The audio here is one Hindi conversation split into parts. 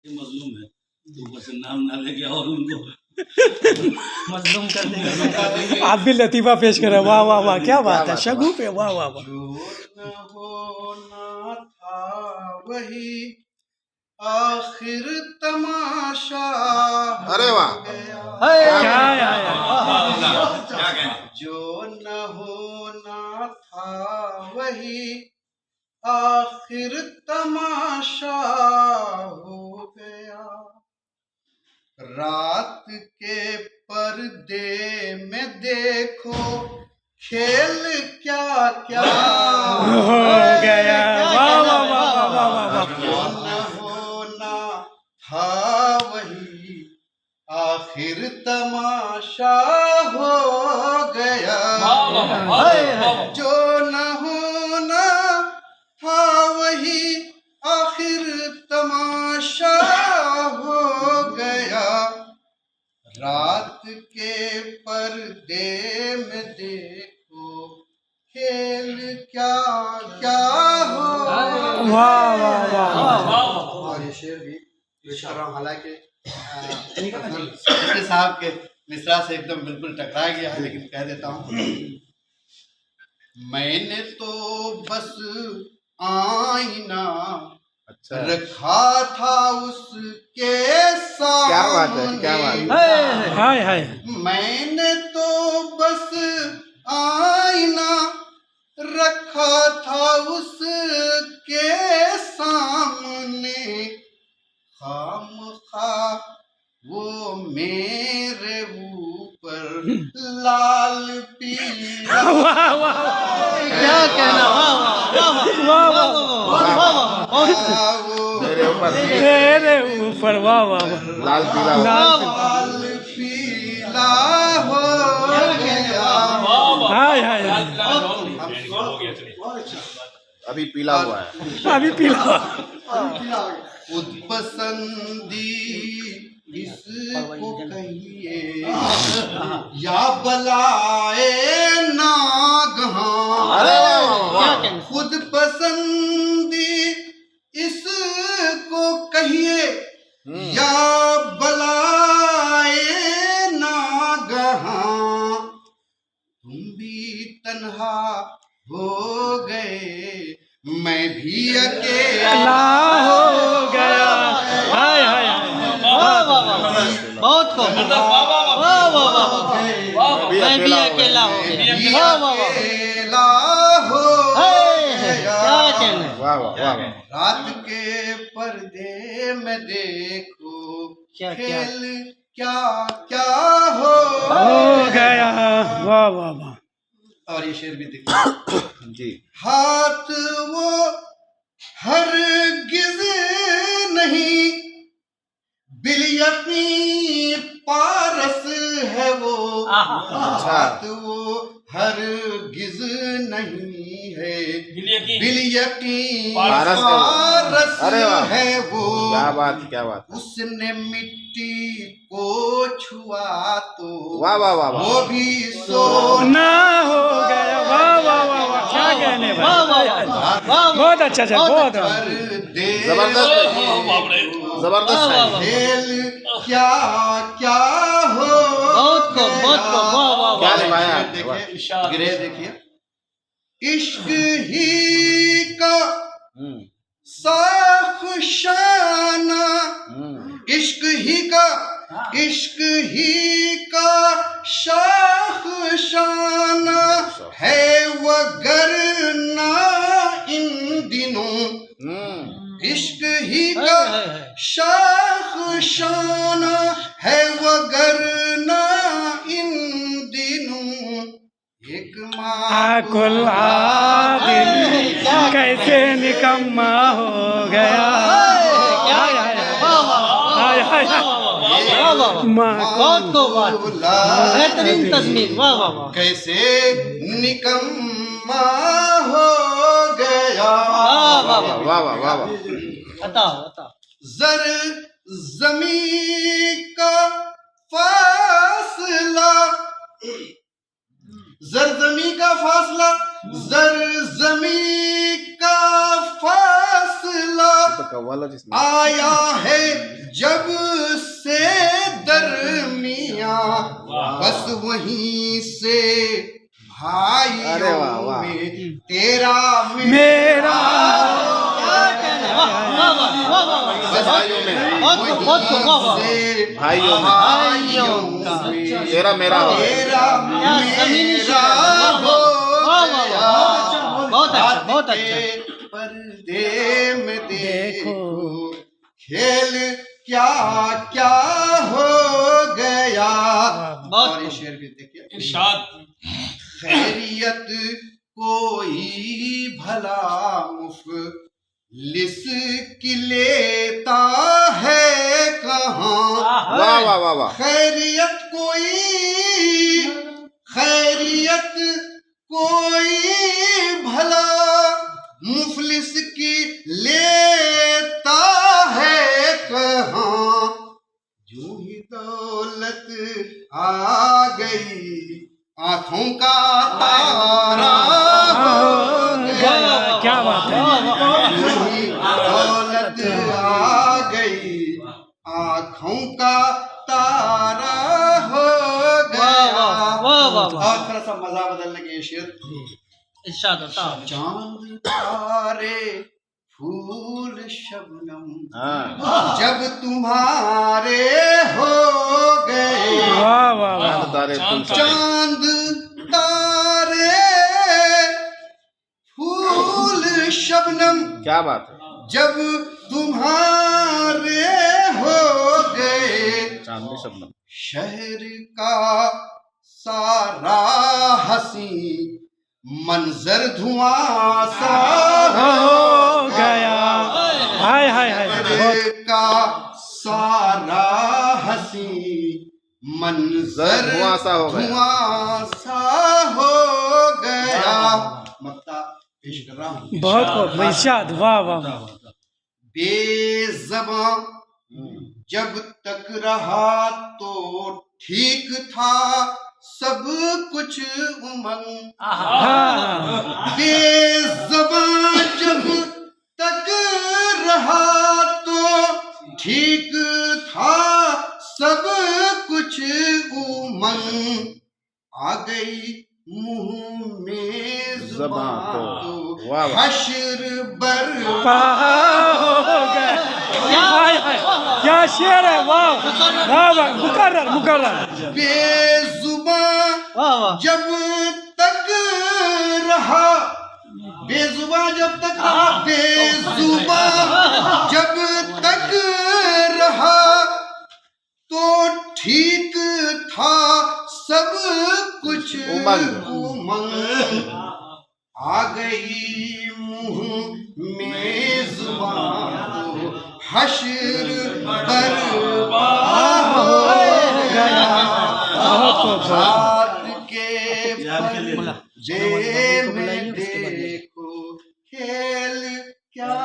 मजलूम है तो ऊपर से नाम ना लेके और उनको मजलूम कर देंगे। आप भी लतीफ़ा पेश करें। वाह वाह वाह, क्या बात है, शगुफे, वाह वाह वाह। जो न होना था वही आखिर तमाशा अरे वाह। हो गया। क्या जो न होना था वही आखिर तमाशा हो गया। रात के पर्दे में देखो खेल क्या क्या हो गया। वाह वाह वाह वाह वाह वाह। जो न होना था वही आखिर तमाशा हो गया। जो न होना था वही आखिर तमाशा हो गया। रात के पर्दे में देखो खेल क्या क्या हो। वाह वाह वाह। और ये शेर भी पेश कर रहा हूँ, हालांकि इसके साहब के मिसरा से एकदम बिल्कुल टकरा गया है, लेकिन कह देता हूँ। मैंने तो बस आईना अच्छा, रखा था उसके सामने। क्या बात है, क्या बात है। हाय हाय। मैंने तो बस आईना रखा था उसके सामने। खामखा वो मेरे ऊपर लाल पीला। वाह वाह, क्या कहना, वाह वाह वाह वाह वाह। मेरे ऊपर मेरे ऊपर, वाह वाह वाह। लाल पीला हो। लाल पीला हो गया। हाय हाय हाय। अभी पीला हुआ है। अभी पीला। खुद पसंदी इसको कहिए या बलाए नागहां। अरे वाह वाह वाह। खुद पसंदी इसको कहिए या बलाए नागहां। तुम भी तन्हा हो गए, मैं भी अकेला हो गया। हाय हाय हाय। बहुत खूब, वाह वाह वाह। मैं भी अकेला हो गया। वाह वाह वाह। अकेला हो क्या कहना। वाह वाह वाह। रात के पर्दे में देखो क्या क्या खेल क्या क्या हो गया। वाह वाह वाह। और ये शेर भी देखिए। जी। हाथ वो हरगिज नहीं बिलियती पारस है वो। हाथ वो हरगिज नहीं है बिलियती पारस अरे वाह। है वो। क्या बात, क्या बात। उसने मिट्टी को छुआ तो वाह वाह वाह वाह। वो भी सोना ना हो गया। वाह वाह वाह वाह, क्या कहने भाई। बहुत अच्छा चल, बहुत जबरदस्त जबरदस्त है। खेल क्या क्या हो। बहुत खूब, बहुत खूब, वाह वाह क्या वाह। निभाया। देखिए गिरे, देखिए इश्क ही का साखशाना। इश्क ही का शाखशाना है वगरना इन दिनों। इश्क ही का शाखशाना है वगरना इन दिनों। एक कुल आदिल कैसे निकम्मा हो गया। हाय हाय हाय। बहुत खूब, बेहतरीन तस्वीर, वाह वाह वाह। कैसे निकम्मा हो गया। वाह वाह वाह। वाह वाह वाह। बताओ बताओ। जर जमीन का फासला, जरजमी का फासला, जरजमी का फासला तो कव्वाल जिसमें आया है वहीं से भाई अरे वाह, वाह। में तेरा मेरा बस भाइयों में भाइयों में भाइयों का तेरा मेरा हो गया। तेरा मेरा हो गया। बहुत अच्छा बहुत अच्छा पर्दे में देखो खेल क्या क्या हो गया। बहुत और ये शेर भी देखिए, इरशाद खैरियत कोई भला मुफलिस की लेता है कहाँ। वाह वाह वाह वाह। खैरियत कोई भला मुफलिस की लेता है कहाँ। जो ही दौलत आ गई आंखों का तारा हो गया। क्या बात है। जो ही दौलत आ गई आंखों का तारा हो गया। वाह वाह वाह और थोड़ा सा मजा बदलने के शेर, इरशाद होता चांद तारे फूल शबनम हाँ जब तुम्हारे हो गए। वाह वाह वाह। चांद तारे फूल सब। चांद तारे फूल शबनम क्या बात है। जब तुम्हारे हो गए। चांदनी शबनम। शहर का सारा हसी मंजर धुआं सा हो गया। हाय हाय हाय। शहर का सारा हसी मंजर धुआं सा हो गया। धुआं सा हो गया। मक्ता पेश कर रहा हूँ। बहुत खूब इरशाद। वाह वाह। बेज़बां जब तक रहा तो ठीक था सब कुछ उमंग। हाँ बेज़बां जब तक रहा तो ठीक था सब कुछ उमंग। आ गई मुंह में जुबां तो वाह वाह। हश्र बर्पा हो गया। हाय हाय क्या शेर है। वाह वाह वाह। मुकर्रर मुकर्रर। बेजुबां वाह वाह जब तक रहा, बेजुबां जब तक रहा, बेजुबां जब तक रहा तो ठीक था सब कुछ उमंग। आ गई मुंह में जुबां तो हश्र बर्पा हो गया। हाथ के पर्दे में देखो खेल क्या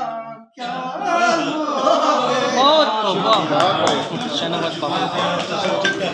क्या हो गया। बहुत खूब वाह बहुत बढ़िया। शनावत बाबा